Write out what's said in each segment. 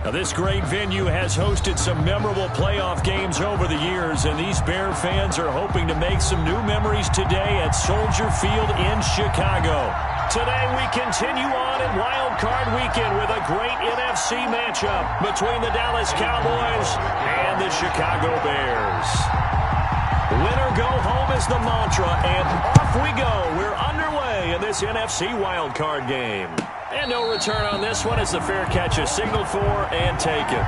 Now, this great venue has hosted some memorable playoff games over the years, and these Bear fans are hoping to make some new memories today at Soldier Field in Chicago. Today, we continue on in Wild Card Weekend with a great NFC matchup between the Dallas Cowboys and the Chicago Bears. Win or go home is the mantra, and off we go. We're underway in this NFC Wild Card game. And no return on this one as the fair catch is signaled for and taken.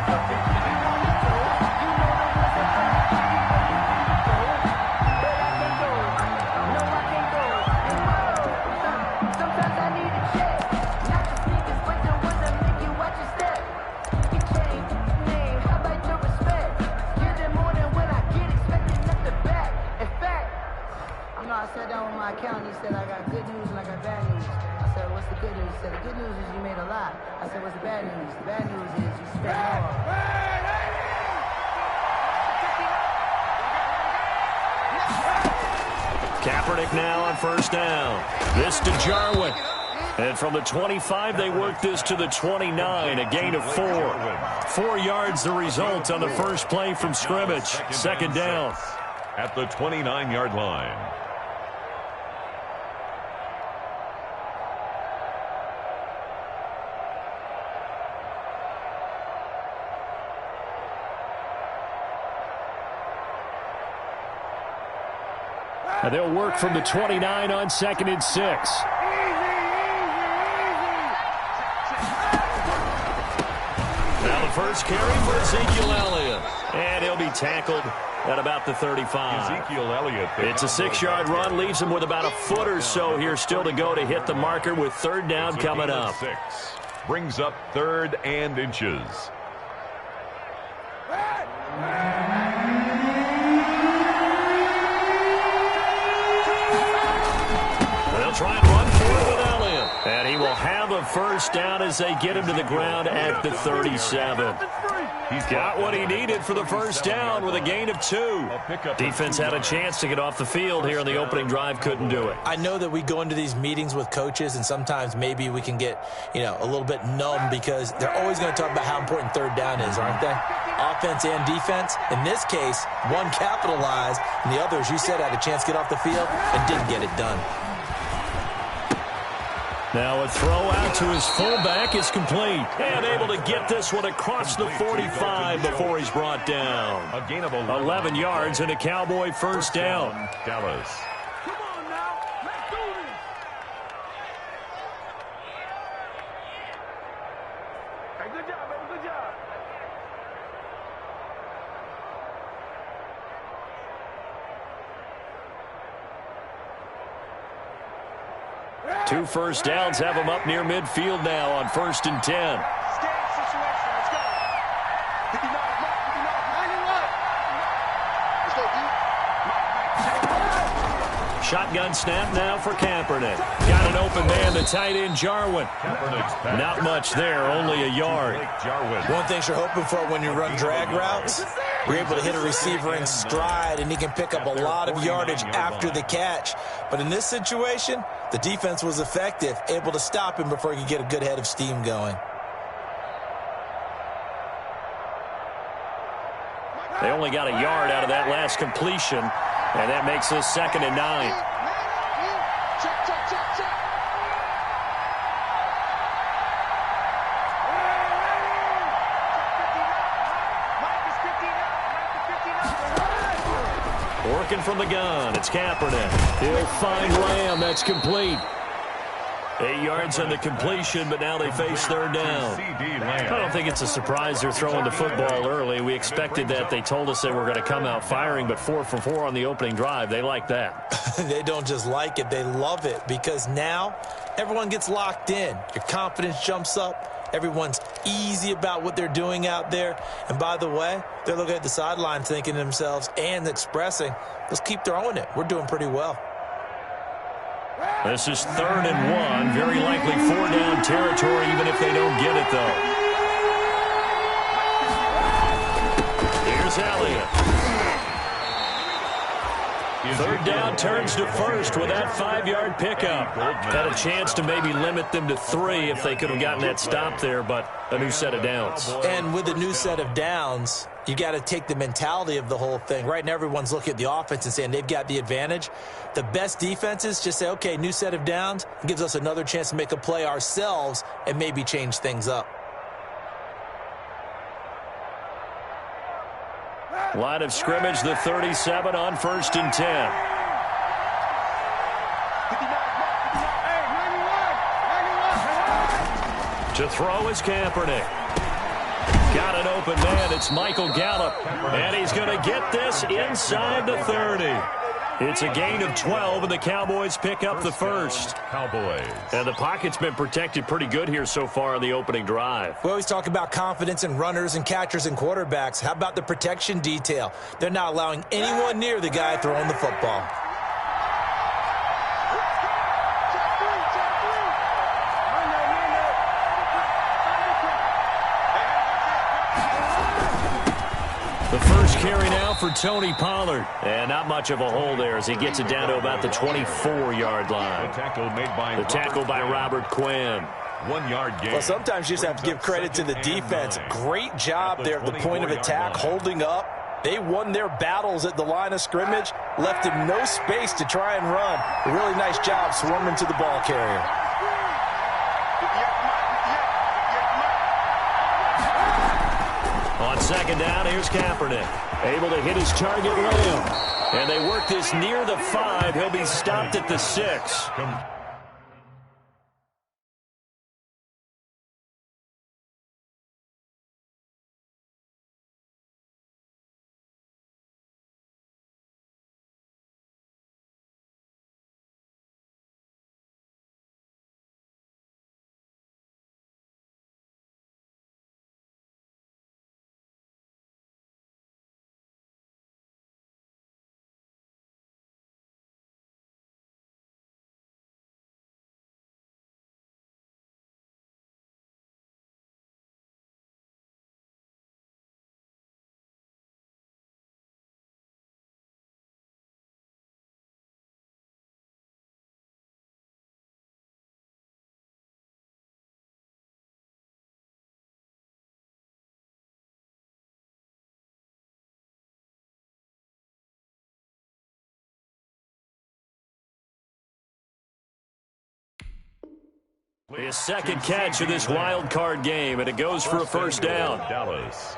I sat down with my accountant. He said, I got good news and I got bad news. I said, what's the good news? He said, the good news is you made a lot. I said, what's the bad news? The bad news is you spent more. Kaepernick now on first down. This to Jarwin. And from the 25, they work this to the 29, a gain of 4. 4 yards the result on the first play from scrimmage. Second down. At the 29-yard line. And they'll work from the 29 on 2nd and 6. Now the first carry for Ezekiel Elliott. And he'll be tackled at about the 35. Ezekiel Elliott. It's a 6-yard run. Leaves him with about a foot or so here still to go to hit the marker with third down coming up. 6 brings up 3rd and inches. Try and run for it with Elliott. And he will have a first down as they get him to the ground at the 37. He's got what he needed for the first down with a gain of 2. Defense had a chance to get off the field here in the opening drive, couldn't do it. I know that we go into these meetings with coaches, and sometimes maybe we can get, a little bit numb because they're always going to talk about how important third down is, aren't they? Offense and defense. In this case, one capitalized, and the other, as you said, had a chance to get off the field and didn't get it done. Now a throw out to his fullback is complete. And able to get this one across the 45 before he's brought down. A gain of 11 yards and a Cowboy first down. Dallas. Come on now. Let's do this. Hey, good job, baby. Good job. Two first downs have him up near midfield now on 1st and 10. Shotgun snap now for Kaepernick. Got an open man, the tight end Jarwin. Not much there, only a yard. One thing you're hoping for when you run drag routes, you're able to hit a receiver in stride, and he can pick up a lot of yardage after the catch. But in this situation, the defense was effective, able to stop him before he could get a good head of steam going. They only got a yard out of that last completion, and that makes this 2nd and 9. Working from the gun, it's Kaepernick. He'll find Lamb, that's complete. 8 yards on the completion, but now they face third down. I don't think it's a surprise they're throwing the football early. We expected that. They told us they were going to come out firing, but 4 for 4 on the opening drive. They like that. They don't just like it, they love it, because now everyone gets locked in. Your confidence jumps up. Everyone's easy about what they're doing out there. And by the way, they're looking at the sideline thinking to themselves and expressing, let's keep throwing it. We're doing pretty well. This is 3rd and 1. Very likely 4-down territory, even if they don't get it, though. Here's Elliott. Third down turns to first with that 5-yard pickup. Had a chance to maybe limit them to 3 if they could have gotten that stop there, but a new set of downs. And with a new set of downs, you got to take the mentality of the whole thing. Right now, everyone's looking at the offense and saying they've got the advantage. The best defenses just say, okay, new set of downs. It gives us another chance to make a play ourselves and maybe change things up. Line of scrimmage, the 37 on 1st and 10. To throw is Kaepernick. Got an open man. It's Michael Gallup. And he's going to get this inside the 30. It's a gain of 12, and the Cowboys pick up the first. Cowboys. And the pocket's been protected pretty good here so far on the opening drive. We always talk about confidence in runners and catchers and quarterbacks. How about the protection detail? They're not allowing anyone near the guy throwing the football. The first carry now for Tony Pollard. And not much of a hole there as he gets it down to about the 24-yard line. The tackle by Robert Quinn. 1-yard gain. Well, sometimes you just have to give credit to the defense. Great job there at the point of attack, holding up. They won their battles at the line of scrimmage, left him no space to try and run. A really nice job swarming to the ball carrier. On second down, here's Kaepernick. Able to hit his target Lamb. And they work this near the 5. He'll be stopped at the 6. His second catch of this wild card game, and it goes for a first down. Dallas.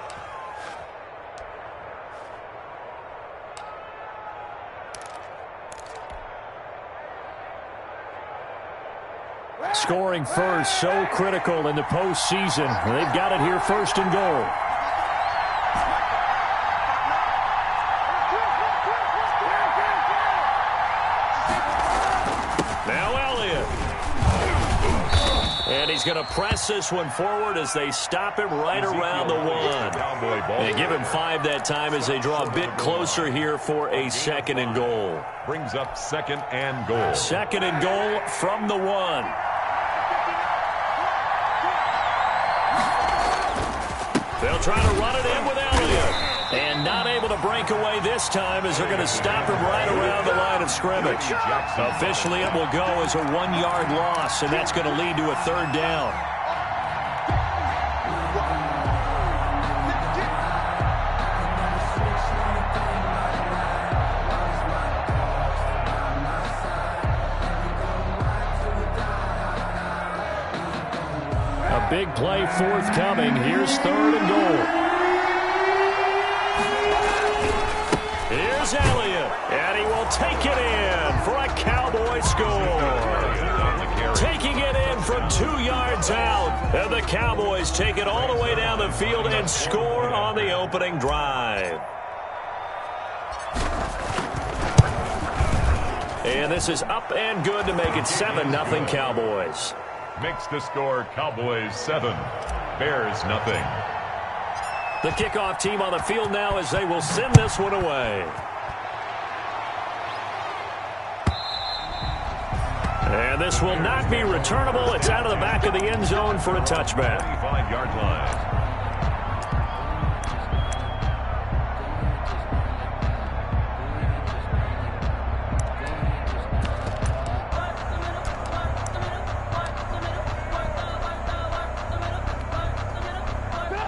Scoring first, so critical in the postseason. They've got it here, 1st and goal. He's going to press this one forward as they stop him right around the 1. They give him 5 that time as they draw a bit closer here for a 2nd and goal. Brings up 2nd and goal. 2nd and goal from the 1. They'll try to run it in with Elliott. And not able to break away this time as they're going to stop him right around the line of scrimmage. Officially, it will go as a 1-yard loss, and that's going to lead to a 3rd down. A big play forthcoming. Here's 3rd and goal. Here's Elliott, and he will take it in for a Cowboy score. Taking it in from 2 yards out, and the Cowboys take it all the way down the field and score on the opening drive. And this is up and good to make it 7-0 Cowboys. Makes the score Cowboys 7, Bears nothing. The kickoff team on the field now as they will send this one away. And this will not be returnable. It's out of the back of the end zone for a touchback. 25-yard line.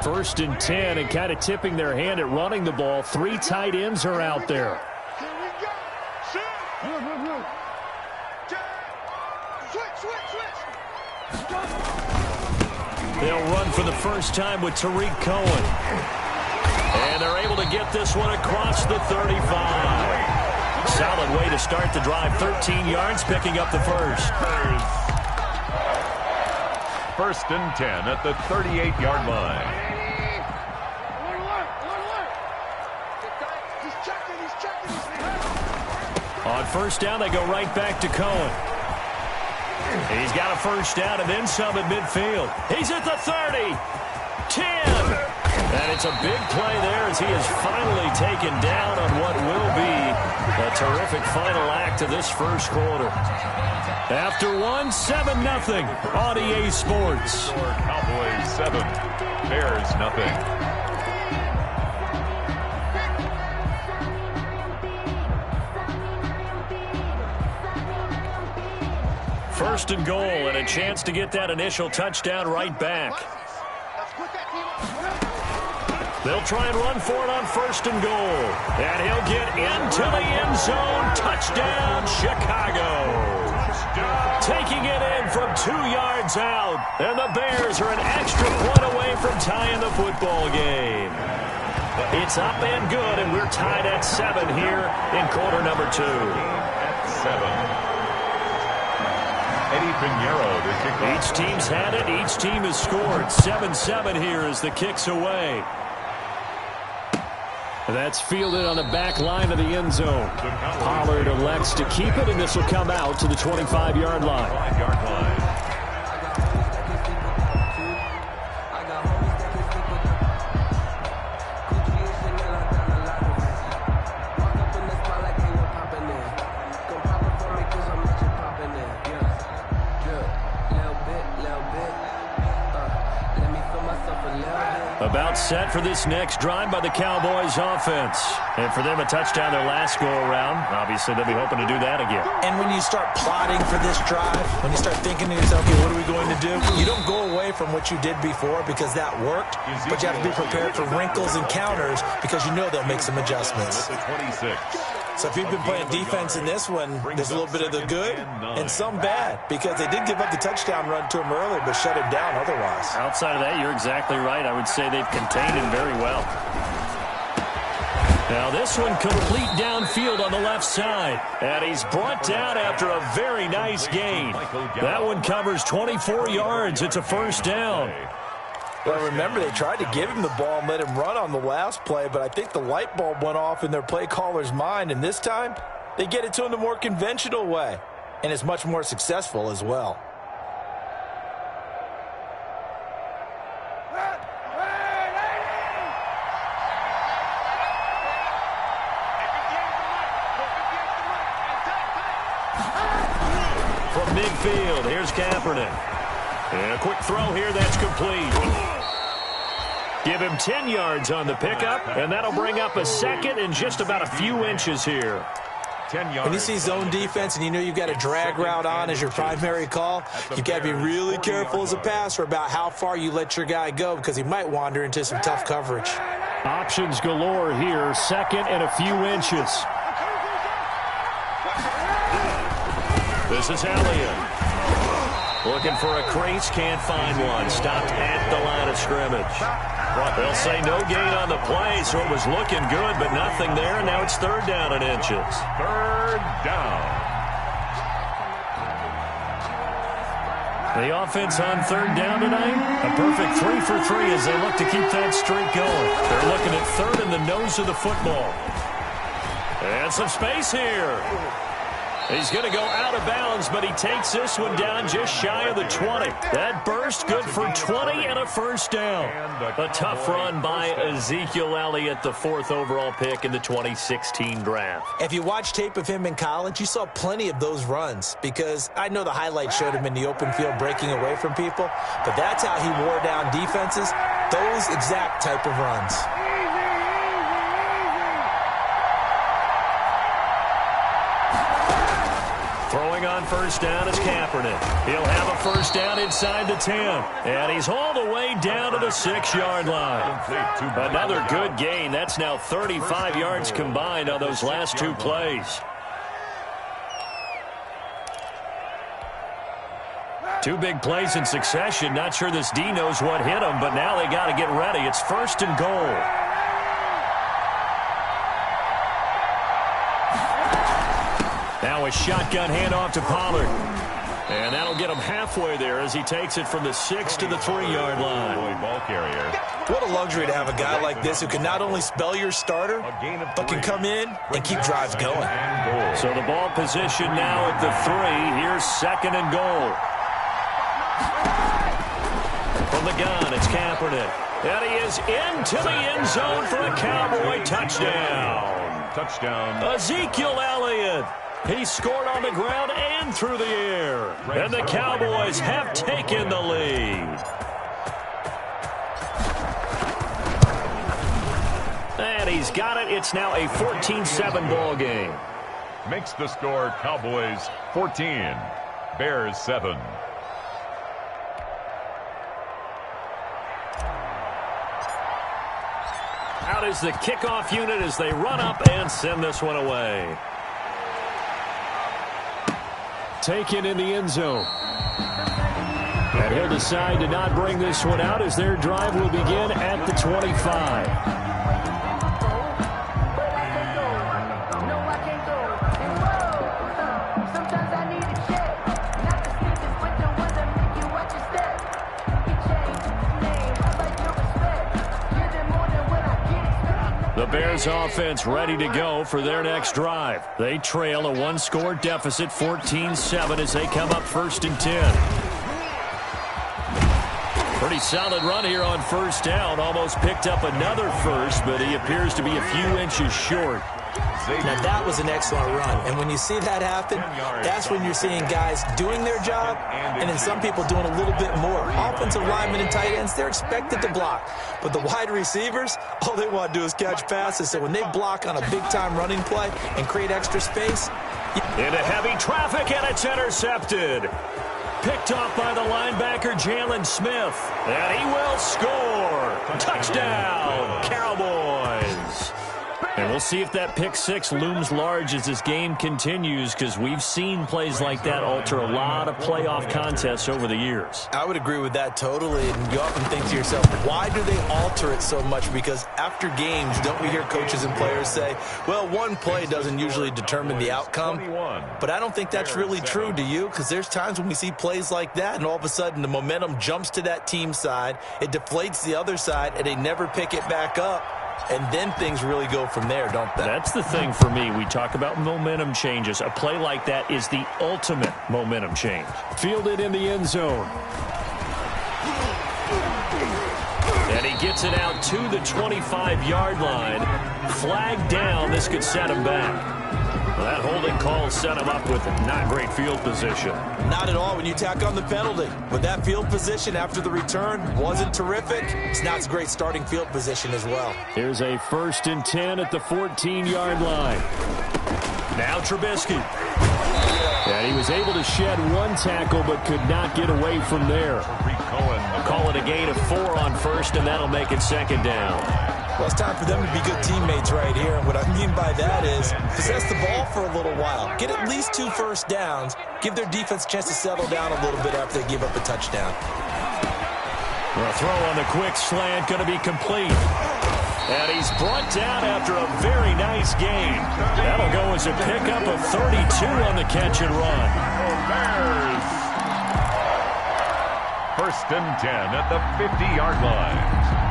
1st and 10, and kind of tipping their hand at running the ball. 3 tight ends are out there. They'll run for the first time with Tariq Cohen. And they're able to get this one across the 35. Solid way to start the drive. 13 yards, picking up the first. 1st and 10 at the 38-yard line. On 1st down, they go right back to Cohen. He's got a 1st down and then some at midfield. He's at the 30, 10. And it's a big play there as he is finally taken down on what will be a terrific final act of this first quarter. After one, 7-0 on EA Sports. Cowboys 7, Bears nothing. First and goal, and a chance to get that initial touchdown right back. They'll try and run for it on 1st and goal. And he'll get into the end zone. Touchdown, Chicago. Taking it in from 2 yards out. And the Bears are an extra point away from tying the football game. It's up and good, and we're tied at 7 here in quarter number 2. At 7. Eddie Pinheiro to kick off. Each team's had it. Each team has scored. 7-7 here as the kick's away. That's fielded on the back line of the end zone. Pollard elects to keep it, and this will come out to the 25-yard line. 5-yard line. About set for this next drive by the Cowboys offense. And for them, a touchdown their last go-around. Obviously, they'll be hoping to do that again. And when you start plotting for this drive, when you start thinking to yourself, okay, what are we going to do? You don't go away from what you did before because that worked, but you have to be prepared for wrinkles and counters because you know they'll make some adjustments. So if you've been playing defense in this one, there's a little bit of the good and some bad because they did give up the touchdown run to him earlier but shut him down otherwise. Outside of that, you're exactly right. I would say they've contained him very well. Now this one complete downfield on the left side. And he's brought down after a very nice gain. That one covers 24 yards. It's a 1st down. Well, remember, they tried to give him the ball and let him run on the last play, but I think the light bulb went off in their play caller's mind, and this time they get it to him the more conventional way, and it's much more successful as well. From midfield, here's Kaepernick. And a quick throw here, that's complete. Give him 10 yards on the pickup, and that'll bring up a 2nd and just about a few inches here. 10 yards. When you see zone defense and you know you've got a drag route on as your primary call, you've got to be really careful as a passer about how far you let your guy go because he might wander into some tough coverage. Options galore here, 2nd and a few inches. This is Elliott. Looking for a crease, can't find one. Stopped at the line of scrimmage. They'll say no gain on the play, so it was looking good, but nothing there, and now it's 3rd down and inches. 3rd down. The offense on 3rd down tonight, a perfect 3 for 3 as they look to keep that streak going. They're looking at 3rd in the nose of the football. And some space here. He's going to go out of bounds, but he takes this one down just shy of the 20. That burst good for 20 and a 1st down. A tough run by Ezekiel Elliott, the 4th overall pick in the 2016 draft. If you watch tape of him in college, you saw plenty of those runs because I know the highlights showed him in the open field breaking away from people, but that's how he wore down defenses, those exact type of runs. Throwing on on first down is Kaepernick. He'll have a first down inside the 10. And he's all the way down to the 6-yard line. Another good gain. That's now 35 yards combined on those last two plays. Two big plays in succession. Not sure this D knows what hit him, but now they got to get ready. It's first and goal. Now a shotgun handoff to Pollard. And that'll get him halfway there as he takes it from the 6 to the 3-yard line. Ball carrier. What a luxury to have a guy like this who can not only spell your starter, but can come in and keep drives going. So the ball position now at the 3. Here's second and goal. From the gun, it's Kaepernick. And he is into the end zone for a Cowboy touchdown. Touchdown. Ezekiel Elliott. He scored on the ground and through the air. And the Cowboys have taken the lead. And he's got it. It's now a 14-7 ball game. Makes the score Cowboys 14, Bears 7. Out is the kickoff unit as they run up and send this one away. Taken in the end zone. And he'll decide to not bring this one out as their drive will begin at the 25. The Bears offense ready to go for their next drive. They trail a one-score deficit, 14-7, as they come up first and 10. Pretty solid run here on first down. Almost picked up another first, but he appears to be a few inches short. Now, that was an excellent run. And when you see that happen, that's when you're seeing guys doing their job and then some people doing a little bit more. Offensive linemen and tight ends, they're expected to block. But the wide receivers, all they want to do is catch passes. So when they block on a big-time running play and create extra space. Into heavy traffic, and it's intercepted. Picked off by the linebacker, Jalen Smith. And he will score. Touchdown, Cowboys. And we'll see if that pick six looms large as this game continues, because we've seen plays like that alter a lot of playoff contests over the years. I would agree with that totally. And you often think to yourself, why do they alter it so much? Because after games, don't we hear coaches and players say, well, one play doesn't usually determine the outcome. But I don't think that's really true, do you? Because there's times when we see plays like that, and all of a sudden the momentum jumps to that team side, it deflates the other side, and they never pick it back up. And then things really go from there, don't they? That's the thing for me. We talk about momentum changes. A play like that is the ultimate momentum change. Fielded in the end zone. And he gets it out to the 25-yard line. Flag down. This could set him back. Well, that holding call set him up with not great field position. Not at all when you tack on the penalty. But that field position after the return wasn't terrific. It's not a great starting field position as well. Here's a 1st and 10 at the 14-yard line. Now Trubisky. And he was able to shed one tackle but could not get away from there. Call it a gain of 4 on first, and that'll make it 2nd down. Well, it's time for them to be good teammates right here. And what I mean by that is possess the ball for a little while. Get at least 2 first downs. Give their defense a chance to settle down a little bit after they give up a touchdown. A throw on the quick slant going to be complete. And he's brought down after a very nice game. That'll go as a pickup of 32 on the catch and run. Bears. 1st and 10 at the 50-yard line.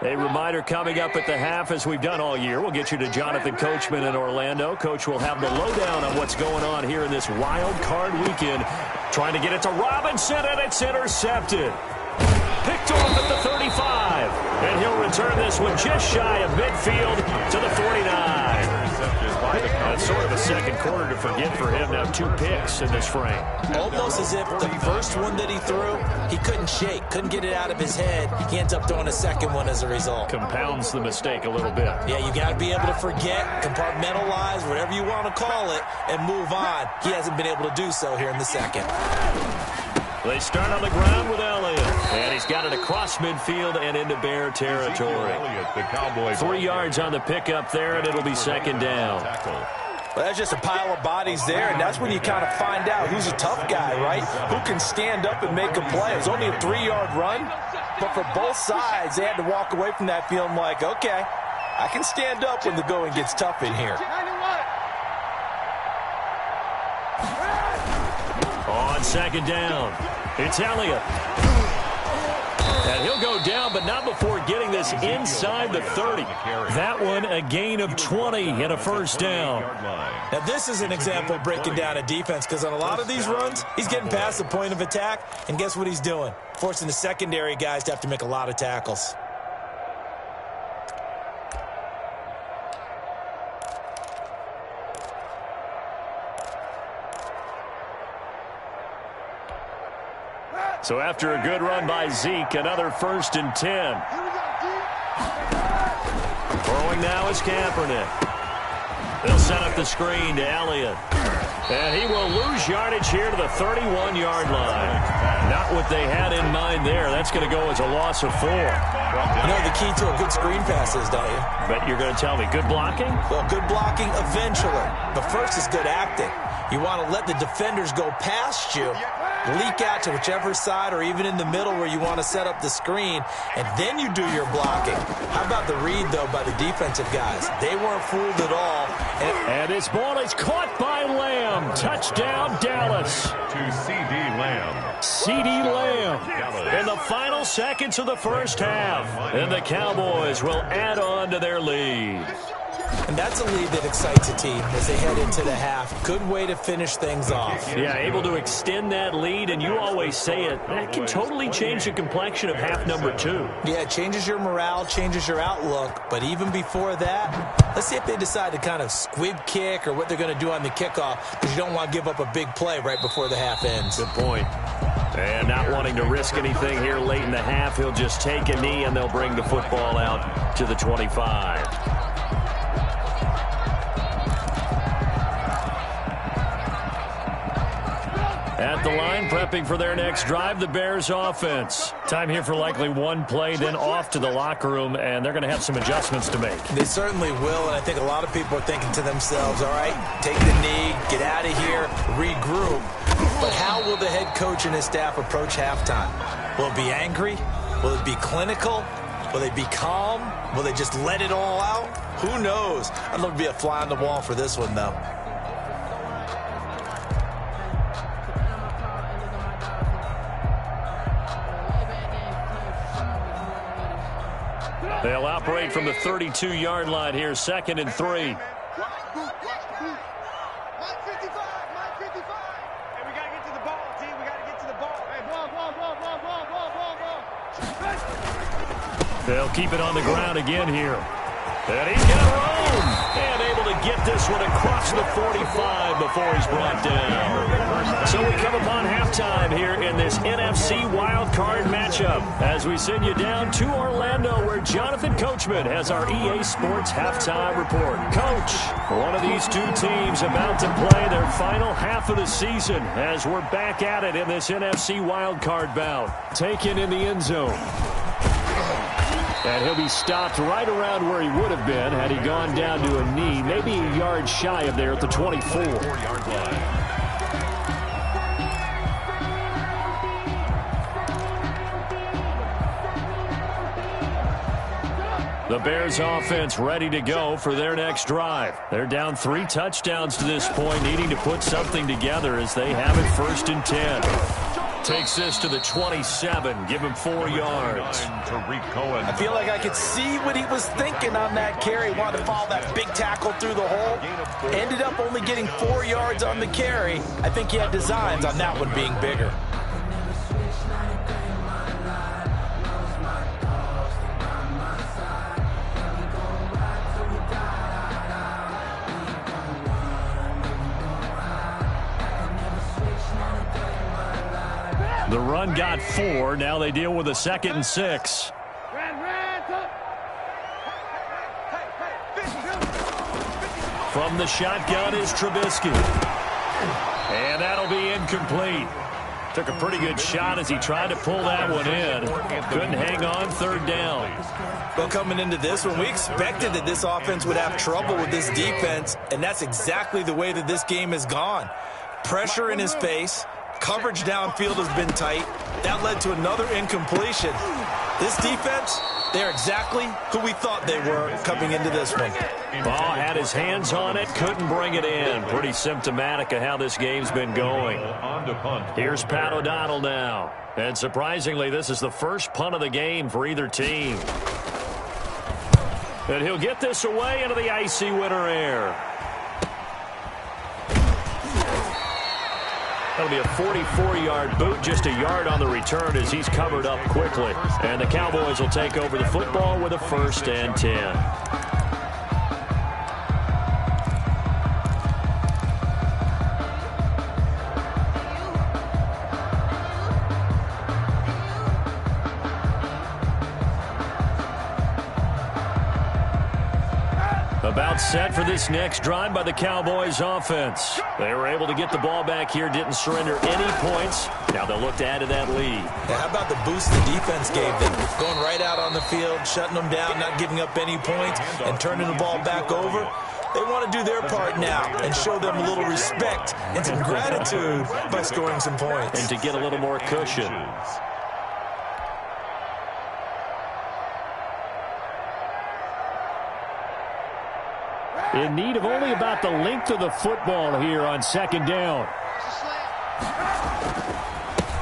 A reminder coming up at the half, as we've done all year. We'll get you to Jonathan Coachman in Orlando. Coach will have the lowdown on what's going on here in this wild card weekend. Trying to get it to Robinson, and it's intercepted. Picked off at the 35. And he'll return this one just shy of midfield to the second quarter to forget for him. Now 2 picks in this frame. Almost as if the first one that he threw, he couldn't shake, couldn't get it out of his head. He ends up throwing a second one as a result. Compounds the mistake a little bit. Yeah, you got to be able to forget, compartmentalize, whatever you want to call it, and move on. He hasn't been able to do so here in the second. They start on the ground with Elliott. And he's got it across midfield and into Bear territory. 3 yards on the pickup there, and it'll be second down. Well, that's just a pile of bodies there, and that's when you kind of find out who's a tough guy, right? Who can stand up and make a play. It was only a 3-yard run, but for both sides, they had to walk away from that feeling like, okay, I can stand up when the going gets tough in here. On second down, it's Elliott. And he'll go down, but not before getting this inside the 30. That one, a gain of 20 and a first down. Now, this is an example of breaking down a defense, because on a lot of these runs, he's getting past the point of attack, and guess what he's doing? Forcing the secondary guys to have to make a lot of tackles. So after a good run by Zeke, another 1st and 10. Throwing now is Kaepernick. They'll set up the screen to Elliott. And he will lose yardage here to the 31-yard line. Not what they had in mind there. That's going to go as a loss of 4. You know the key to a good screen pass is, don't you? But you're going to tell me, good blocking? Well, good blocking eventually. But first is good acting. You want to let the defenders go past you, leak out to whichever side or even in the middle where you want to set up the screen, and then you do your blocking. How about the read, though, by the defensive guys? They weren't fooled at all. And this ball is caught by Lamb. Touchdown, Dallas. To C.D. Lamb. C.D. Lamb in the final seconds of the first half. And the Cowboys will add on to their lead. And that's a lead that excites a team as they head into the half. Good way to finish things off. Yeah, able to extend that lead, and you always say it, that can totally change the complexion of half number 2. Yeah, it changes your morale, changes your outlook. But even before that, let's see if they decide to kind of squib kick or what they're going to do on the kickoff, because you don't want to give up a big play right before the half ends. Good point. And not wanting to risk anything here late in the half, he'll just take a knee, and they'll bring the football out to the 25. At the line, prepping for their next drive, the Bears offense. Time here for likely one play, then off to the locker room, and they're going to have some adjustments to make. They certainly will, and I think a lot of people are thinking to themselves, all right, take the knee, get out of here, regroup. But how will the head coach and his staff approach halftime? Will it be angry? Will it be clinical? Will they be calm? Will they just let it all out? Who knows? I'd love to be a fly on the wall for this one, though. They'll operate from the 32-yard line here, 2nd and 3. They'll keep it on the ground again here. And he's going to roam. And able to get this one across the 45 before he's brought down. So we come upon halftime here in this NFC wildcard matchup as we send you down to Orlando where Jonathan Coachman has our EA Sports halftime report. Coach, one of these two teams about to play their final half of the season as we're back at it in this NFC wildcard bout. Taken in the end zone. And he'll be stopped right around where he would have been had he gone down to a knee, maybe a yard shy of there at the 24. 4-yard line. The Bears offense ready to go for their next drive. They're down 3 touchdowns to this point, needing to put something together as they have it 1st and 10. Takes this to the 27, give him 4 yards. I feel like I could see what he was thinking on that carry. Wanted to follow that big tackle through the hole. Ended up only getting 4 yards on the carry. I think he had designs on that one being bigger. The run got 4. Now they deal with a 2nd and 6. From the shotgun is Trubisky. And that'll be incomplete. Took a pretty good shot as he tried to pull that one in. Couldn't hang on 3rd down. Well, coming into this one, we expected that this offense would have trouble with this defense, and that's exactly the way that this game has gone. Pressure in his face. Coverage downfield has been tight. That led to another incompletion. This defense, they're exactly who we thought they were coming into this one. Ball had his hands on it, couldn't bring it in. Pretty symptomatic of how this game's been going. Here's Pat O'Donnell now. And surprisingly, this is the first punt of the game for either team. And he'll get this away into the icy winter air. That'll be a 44-yard boot, just a yard on the return as he's covered up quickly. And the Cowboys will take over the football with a 1st and 10. About set for this next drive by the Cowboys offense. They were able to get the ball back here, didn't surrender any points. Now they'll look to add to that lead. Now, how about the boost the defense gave them? Going right out on the field, shutting them down, not giving up any points, and turning the ball back over. They want to do their part now and show them a little respect and some gratitude by scoring some points. And to get a little more cushion. In need of only about the length of the football here on 2nd down.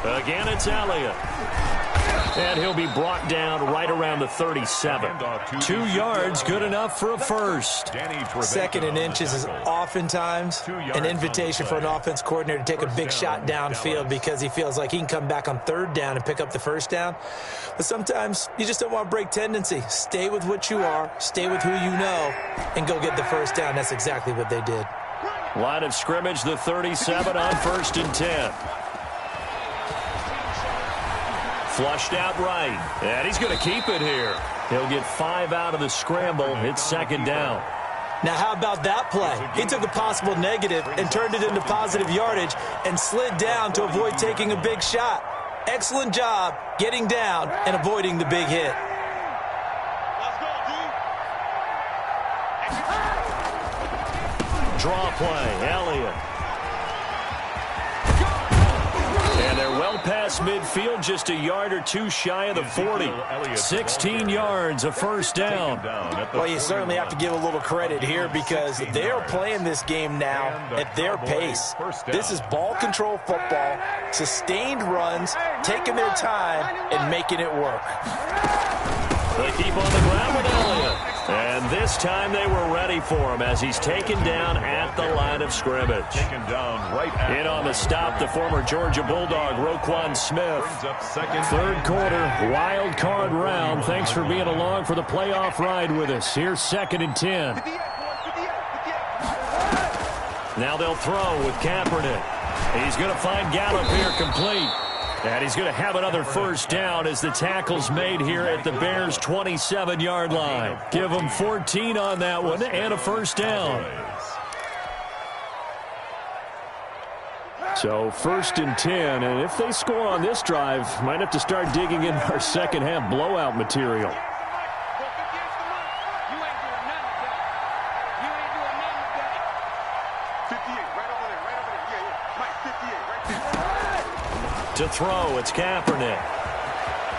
Again, it's Elliott. And he'll be brought down right around the 37. 2 yards, good enough for a 1st. 2nd and inches is oftentimes an invitation for an offense coordinator to take a big shot downfield because he feels like he can come back on 3rd down and pick up the 1st down. But sometimes you just don't want to break tendency. Stay with what you are, stay with who you know, and go get the 1st down. That's exactly what they did. Line of scrimmage, the 37 on 1st and 10. Flushed out right, and he's going to keep it here. He'll get 5 out of the scramble. It's 2nd down. Now, how about that play? He took a possible negative and turned it into positive yardage and slid down to avoid taking a big shot. Excellent job getting down and avoiding the big hit. Draw play, Elliott. And they're well past midfield, just a yard or 2 shy of the 40. 16 yards, a 1st down. Well, you certainly have to give a little credit here because they are playing this game now at their pace. This is ball control football, sustained runs, taking their time, and making it work. They keep on the ground with Elliott. And this time they were ready for him as he's taken down at the line of scrimmage. In on the stop, the former Georgia Bulldog, Roquan Smith. 3rd quarter, wild card round. Thanks for being along for the playoff ride with us. Here's 2nd and 10. Now they'll throw with Kaepernick. He's going to find Gallup here complete. And he's going to have another 1st down as the tackle's made here at the Bears' 27-yard line. Give them 14 on that one and a 1st down. So 1st and 10, and if they score on this drive, might have to start digging in our second-half blowout material. To throw, it's Kaepernick.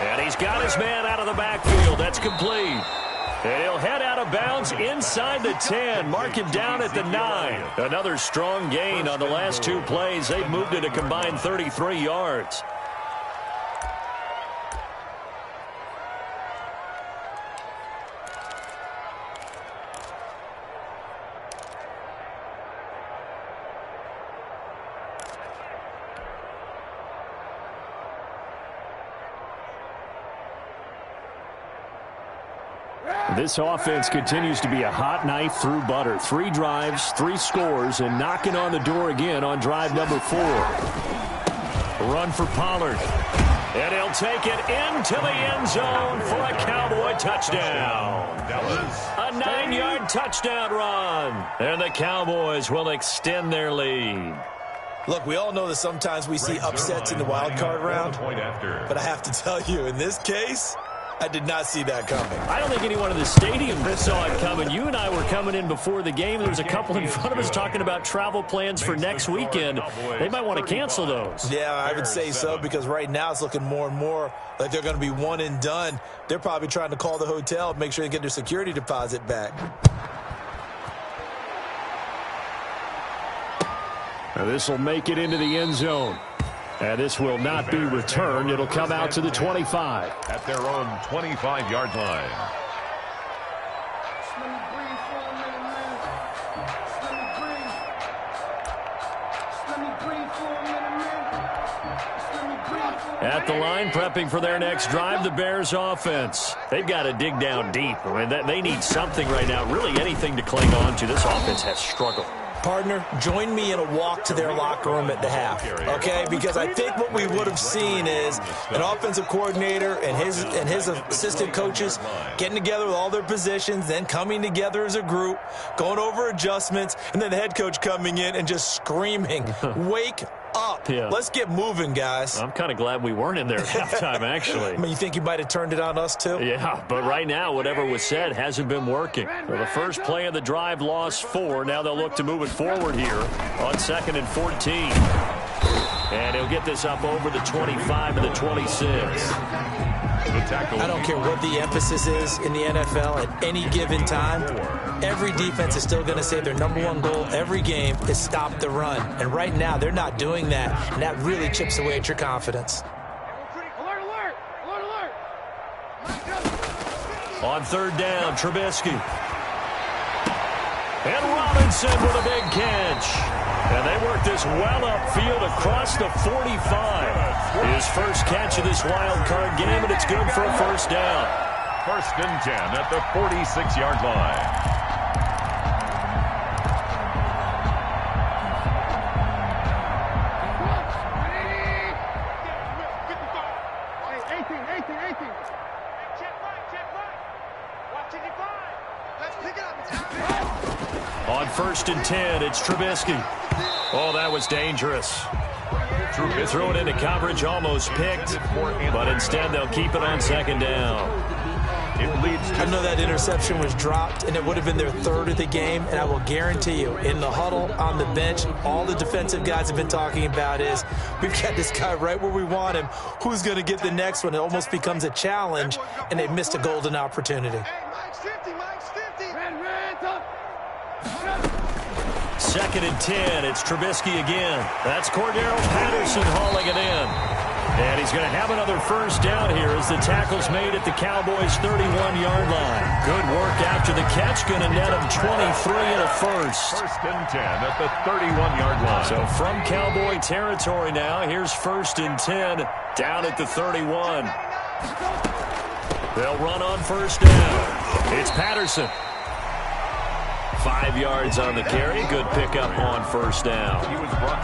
And he's got his man out of the backfield. That's complete. And he'll head out of bounds inside the 10. Mark him down at the 9. Another strong gain on the last 2 plays. They've moved it a combined 33 yards. This offense continues to be a hot knife through butter. 3 drives, 3 scores, and knocking on the door again on drive number 4. run for Pollard. And he'll take it into the end zone for a Cowboy touchdown. A 9-yard touchdown run. And the Cowboys will extend their lead. Look, we all know that sometimes we see upsets in the wild card round. But I have to tell you, in this case, I did not see that coming. I don't think anyone in the stadium saw it coming. You and I were coming in before the game. There was a couple in front of us talking about travel plans for next weekend. They might want to cancel those. Yeah, I would say so, because right now it's looking more and more like they're going to be one and done. They're probably trying to call the hotel and make sure they get their security deposit back. Now this will make it into the end zone. And this will not be returned. It'll come out to the 25. At their own 25-yard line. At the line, prepping for their next drive, the Bears offense. They've got to dig down deep. I mean, they need something right now, really anything to cling on to. This offense has struggled. Partner, join me in a walk to their locker room at the half, okay? Because I think what we would have seen is an offensive coordinator and his assistant coaches getting together with all their positions, then coming together as a group, going over adjustments, and then the head coach coming in and just screaming, wake up. Yeah. Let's get moving, guys. I'm kind of glad we weren't in there at halftime, actually. I mean, you think you might have turned it on us, too? Yeah, but right now, whatever was said hasn't been working. Well, the first play of the drive lost 4. Now they'll look to move it forward here on 2nd and 14. And he'll get this up over the 25 and the 26. I don't care what the emphasis is in the NFL at any given time. Every defense is still going to say their number one goal every game is stop the run. And right now, they're not doing that, and that really chips away at your confidence. Alert, alert! Alert, alert! On 3rd down, Trubisky. And Robinson with a big catch. And they work this well upfield across the 45. His first catch of this wild card game, and it's good for a first down. 1st and 10 at the 46-yard line. On 1st and 10, it's Trubisky. Oh, that was dangerous. Threw it into coverage, almost picked, but instead they'll keep it on 2nd down. I know that interception was dropped, and it would have been their 3rd of the game, and I will guarantee you, in the huddle, on the bench, all the defensive guys have been talking about is, we've got this guy right where we want him. Who's going to get the next one? It almost becomes a challenge, and they've missed a golden opportunity. 2nd and 10, it's Trubisky again. That's Cordero Patterson hauling it in. And he's going to have another first down here as the tackle's made at the Cowboys' 31-yard line. Good work after the catch, going to net him 23 and a first. 1st and 10 at the 31-yard line. So from Cowboy territory now, here's 1st and 10 down at the 31. They'll run on first down. It's Patterson. 5 yards on the carry. Good pickup on first down.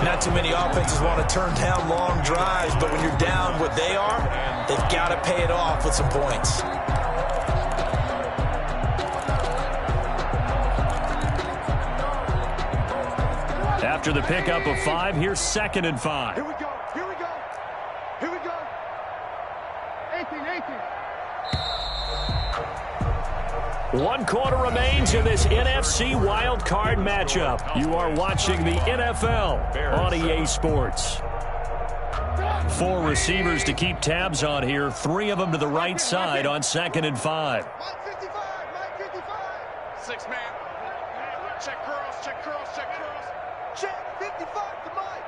Not too many offenses want to turn down long drives, but when you're down what they are, they've got to pay it off with some points. After the pickup of 5, here's 2nd and 5. Here we go. Here we go. Here we go. 18. 1 quarter remains in this NFC Wild Card matchup. You are watching the NFL on EA Sports. 4 receivers to keep tabs on here. 3 of them to the right side on 2nd and 5. Mike 55. 6 man. Check curls. Check 55 to Mike.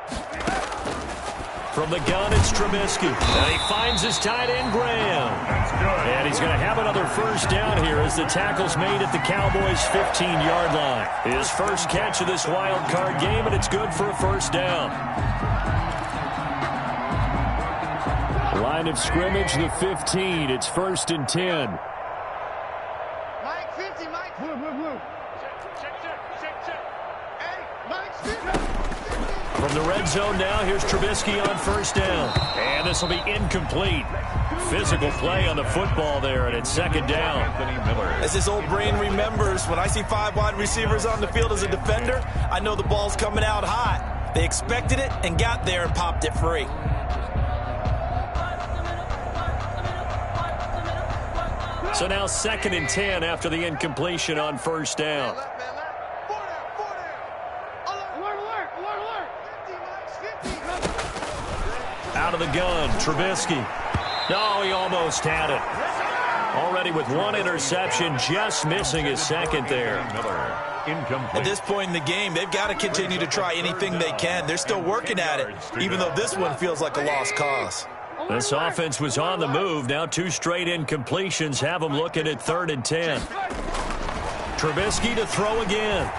From the gun, it's Trubisky. And he finds his tight end, Graham. That's good. And he's going to have another first down here as the tackle's made at the Cowboys' 15-yard line. His first catch of this wild card game, and it's good for a first down. Line of scrimmage, the 15. It's 1st and 10. Mike 50. Mike. Blue. Check. Hey, Mike's 50. From the red zone now, here's Trubisky on first down. And this will be incomplete. Physical play on the football there, and it's second down. As this old brain remembers, when I see 5 wide receivers on the field as a defender, I know the ball's coming out hot. They expected it and got there and popped it free. So now 2nd and 10 after the incompletion on first down. Out of the gun, Trubisky. No, he almost had it. Already with 1 interception, just missing his second there. At this point in the game, they've got to continue to try anything they can. They're still working at it, even though this one feels like a lost cause. This offense was on the move. Now 2 straight incompletions have them looking at 3rd and 10. Trubisky to throw again.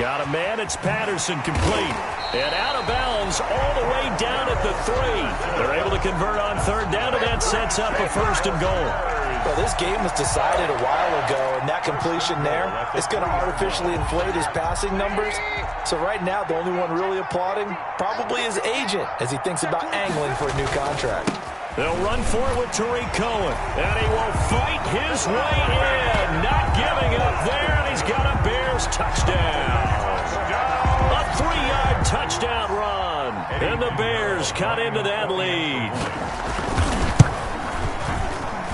Got a man. It's Patterson complete. And out of bounds all the way down at the 3. They're able to convert on 3rd down, and that sets up a 1st and goal. Well, this game was decided a while ago, and that completion there is going to artificially inflate his passing numbers. So right now, the only one really applauding probably his agent as he thinks about angling for a new contract. They'll run for it with Tariq Cohen, and he will fight his way in. Not giving up there, and he's got a Bears touchdown. A 3-yard touchdown run, and the Bears cut into that lead.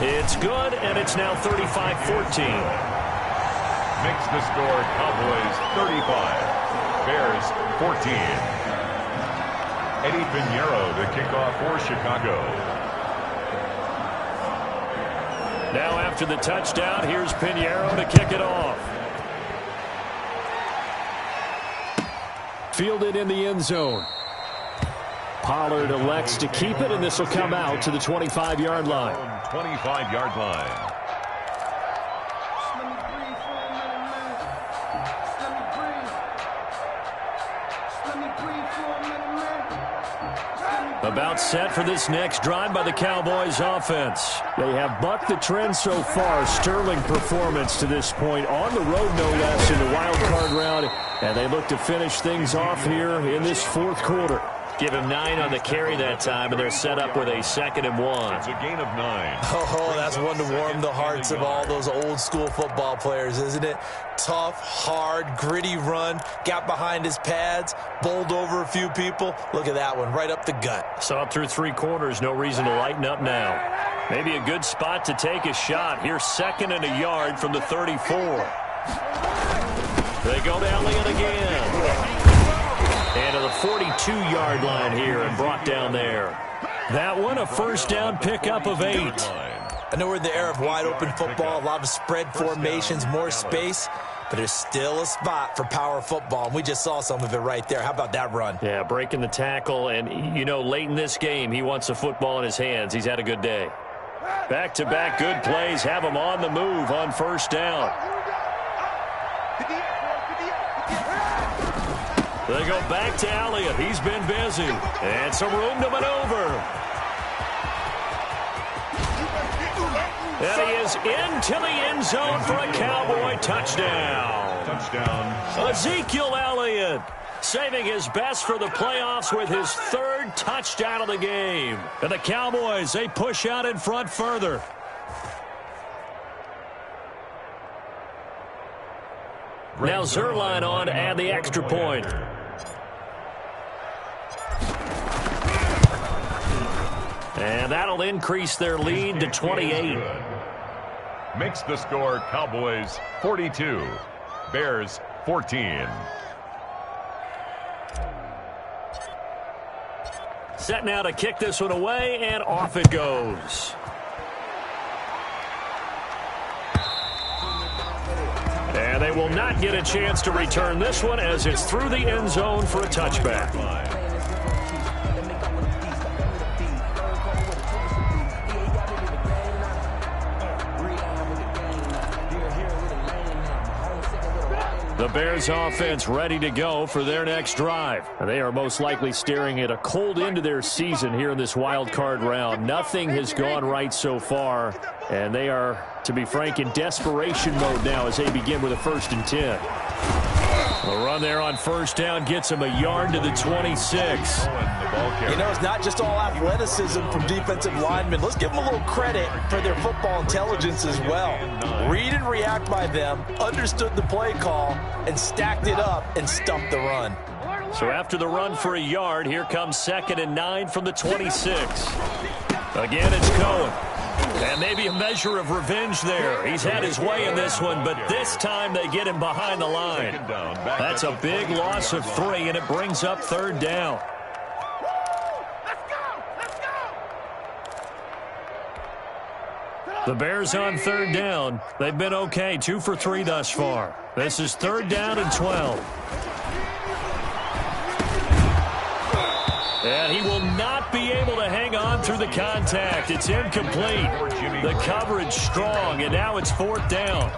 It's good, and it's now 35-14. Makes the score Cowboys 35, Bears 14. Eddie Pinheiro to kick off for Chicago. Now after the touchdown, here's Pinheiro to kick it off. Fielded in the end zone. Pollard elects to keep it, and this will come out to the 25-yard line. 25-yard line. About set for this next drive by the Cowboys offense. They have bucked the trend so far. Sterling performance to this point on the road, no less, in the wild card round. And they look to finish things off here in this 4th quarter. Give him 9 on the carry that time, and they're set up with a 2nd and 1. It's a gain of 9. Oh, that's one to warm the hearts of all those old school football players, isn't it? Tough, hard, gritty run, got behind his pads, bowled over a few people. Look at that one, right up the gut. Saw it through 3 quarters, no reason to lighten up now. Maybe a good spot to take a shot. Here's 2nd and a yard from the 34. They go to Elliott again. And to the 42-yard line here and brought down there. That one a 1st down pickup of 8. I know we're in the era of wide-open football, a lot of spread formations, more space, but there's still a spot for power football, and we just saw some of it right there. How about that run? Yeah, breaking the tackle, and, you know, late in this game, he wants the football in his hands. He's had a good day. Back-to-back good plays have him on the move on 1st down. They go back to Elliott. He's been busy. And some room to maneuver. And he is into the end zone for a Cowboy touchdown. Touchdown. Ezekiel Elliott saving his best for the playoffs with his 3rd touchdown of the game. And the Cowboys, they push out in front further. Now Zerline on to add the extra point. And that'll increase their lead to 28. Makes the score Cowboys 42, Bears 14. Set now to kick this one away, and off it goes. And they will not get a chance to return this one as it's through the end zone for a touchback. The Bears offense ready to go for their next drive. And they are most likely staring at a cold end to their season here in this wild card round. Nothing has gone right so far, and they are, to be frank, in desperation mode now as they begin with a 1st and 10. The run there on first down gets him a yard to the 26. You know, it's not just all athleticism from defensive linemen. Let's give them a little credit for their football intelligence as well. Read and react by them, understood the play call, and stacked it up and stumped the run. So after the run for a yard, here comes 2nd and 9 from the 26. Again, it's Cohen. And maybe a measure of revenge there. He's had his way in this one, but this time they get him behind the line. That's a big loss of 3, and it brings up 3rd down. The Bears on 3rd down. They've been okay, 2 for 3 thus far. This is 3rd down and 12. And he will not be able to hang on through the contact. It's incomplete. The coverage strong, and now it's 4th down.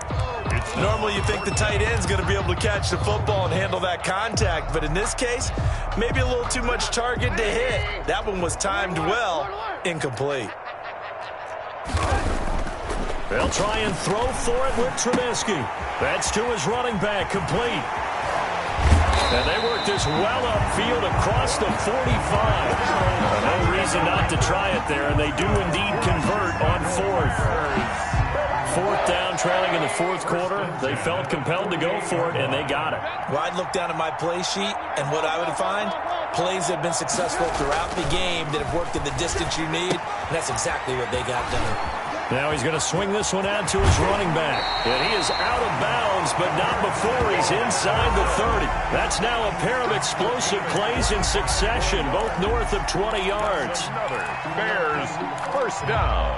Normally you think the tight end's going to be able to catch the football and handle that contact, but in this case, maybe a little too much target to hit. That one was timed well, incomplete. They'll try and throw for it with Trubisky. That's to his running back, complete. And they work this well upfield across the 45. No reason not to try it there, and they do indeed convert on 4th. 4th down, trailing in the 4th quarter. They felt compelled to go for it, and they got it. Well, I'd look down at my play sheet, and what I would find, plays that have been successful throughout the game that have worked in the distance you need, and that's exactly what they got done. Now he's going to swing this one out to his running back. And he is out of bounds, but not before he's inside the 30. That's now a pair of explosive plays in succession, both north of 20 yards. Another Bears first down.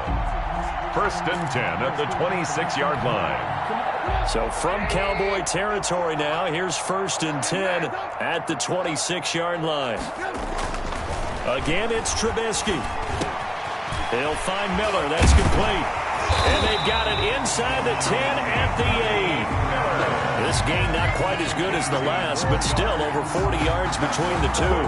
1st and 10 at the 26-yard line. So from Cowboy territory now, here's 1st and 10 at the 26-yard line. Again, it's Trubisky. They'll find Miller. That's complete. And they've got it inside the 10 at the 8. This game not quite as good as the last, but still over 40 yards between the two.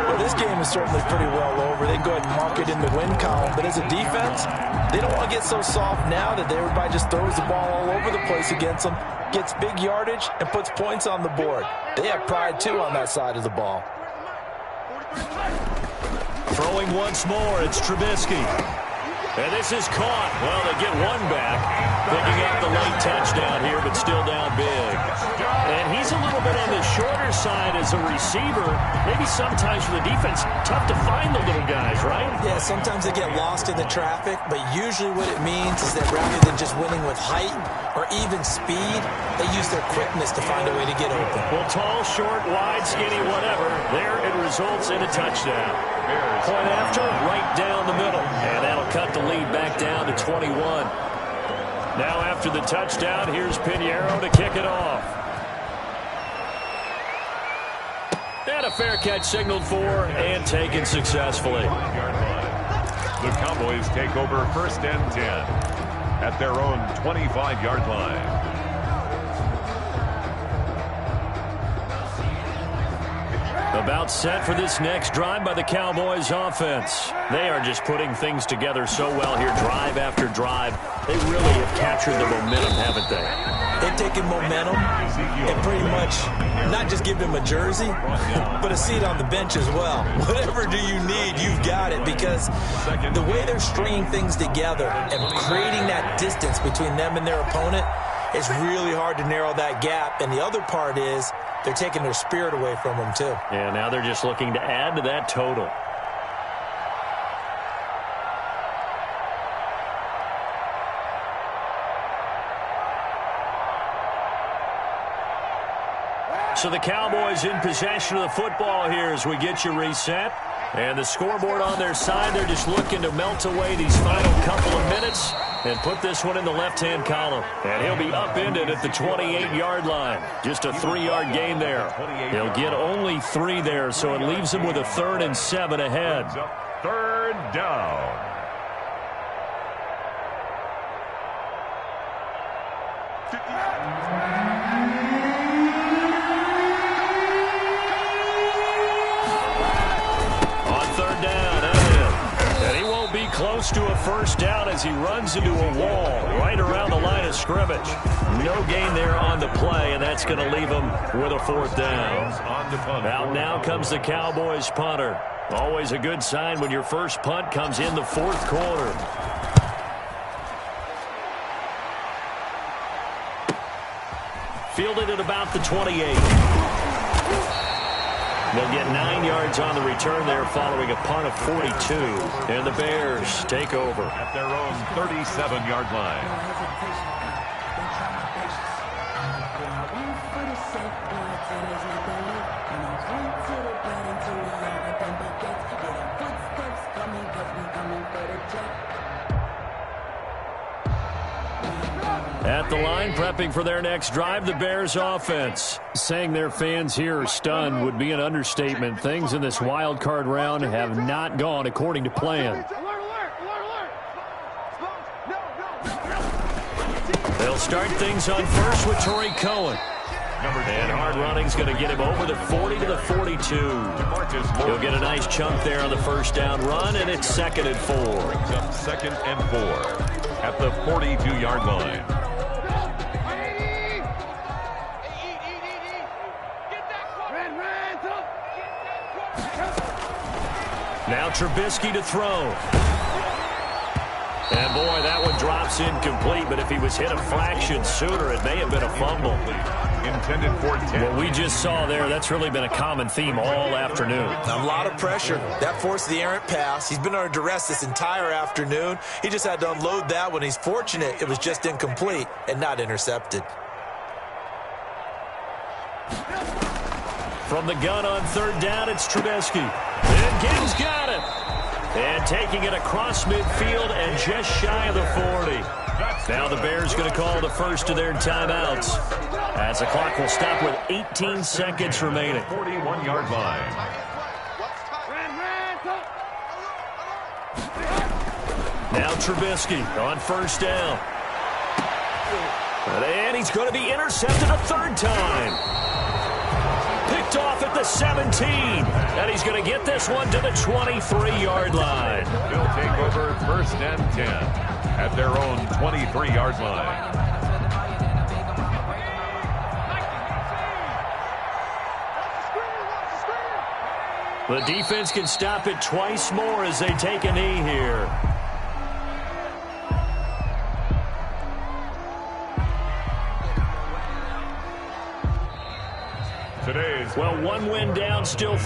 Well, this game is certainly pretty well over. They go ahead and mark it in the win column. But as a defense, they don't want to get so soft now that everybody just throws the ball all over the place against them, gets big yardage, and puts points on the board. They have pride, too, on that side of the ball. Throwing once more, it's Trubisky. And this is caught. Well, they get one back. Picking up the late touchdown here, but still down big. And he's a little bit on the shorter side as a receiver. Maybe sometimes for the defense, tough to find the little guys, right? Yeah, sometimes they get lost in the traffic, but usually what it means is that rather than just winning with height or even speed, they use their quickness to find a way to get open. Well, tall, short, wide, skinny, whatever. There it results in a touchdown. Point after, right down the middle. And that'll cut the lead back down to 21. Now after the touchdown, here's Pinheiro to kick it off. And a fair catch signaled for and taken successfully. The Cowboys take over 1st and 10 at their own 25-yard line. About set for this next drive by the Cowboys offense. They are just putting things together so well here, drive after drive. They really have captured the momentum, haven't they? They've taken momentum and pretty much not just give him a jersey, but a seat on the bench as well. Whatever do you need, you've got it, because the way they're stringing things together and creating that distance between them and their opponent, it's really hard to narrow that gap. And the other part is they're taking their spirit away from them, too. Yeah, now they're just looking to add to that total. So the Cowboys in possession of the football here as we get you reset. And the scoreboard on their side, they're just looking to melt away these final couple of minutes and put this one in the left-hand column. And he'll be upended at the 28-yard line. Just a 3-yard gain there. He'll get only 3 there, so it leaves him with a 3rd and 7 ahead. 3rd down. Close to a first down as he runs into a wall right around the line of scrimmage. No gain there on the play, and that's going to leave them with a fourth down. Out now comes the Cowboys punter. Always a good sign when your first punt comes in the fourth quarter. Fielded at about the 28. They'll get 9 yards on the return there following a punt of 42. And the Bears take over at their own 37-yard line. At the line, prepping for their next drive, the Bears offense. Saying their fans here are stunned would be an understatement. Things in this wild card round have not gone according to plan. They'll start things on first with Torrey Cohen. And hard running's going to get him over the 40 to the 42. He'll get a nice chunk there on the first down run, and it's 2nd and 4. Brings up 2nd and 4 at the 42-yard line. Now Trubisky to throw. And boy, that one drops incomplete, but if he was hit a fraction sooner, it may have been a fumble. Intended for 10. What we just saw there, that's really been a common theme all afternoon. A lot of pressure. That forced the errant pass. He's been under duress this entire afternoon. He just had to unload that one. He's fortunate it was just incomplete and not intercepted. From the gun on 3rd down, it's Trubisky. And Gibbs got it. And taking it across midfield and just shy of the 40. Now the Bears going to call the first of their timeouts, as the clock will stop with 18 seconds remaining. 41-yard line. Now Trubisky on 1st down. And he's going to be intercepted a 3rd time. Picked off at the 17. And he's going to get this one to the 23-yard line. He'll take over 1st and 10 at their own 23-yard line. The defense can stop it twice more as they take a knee here. Today's Well, one win down, still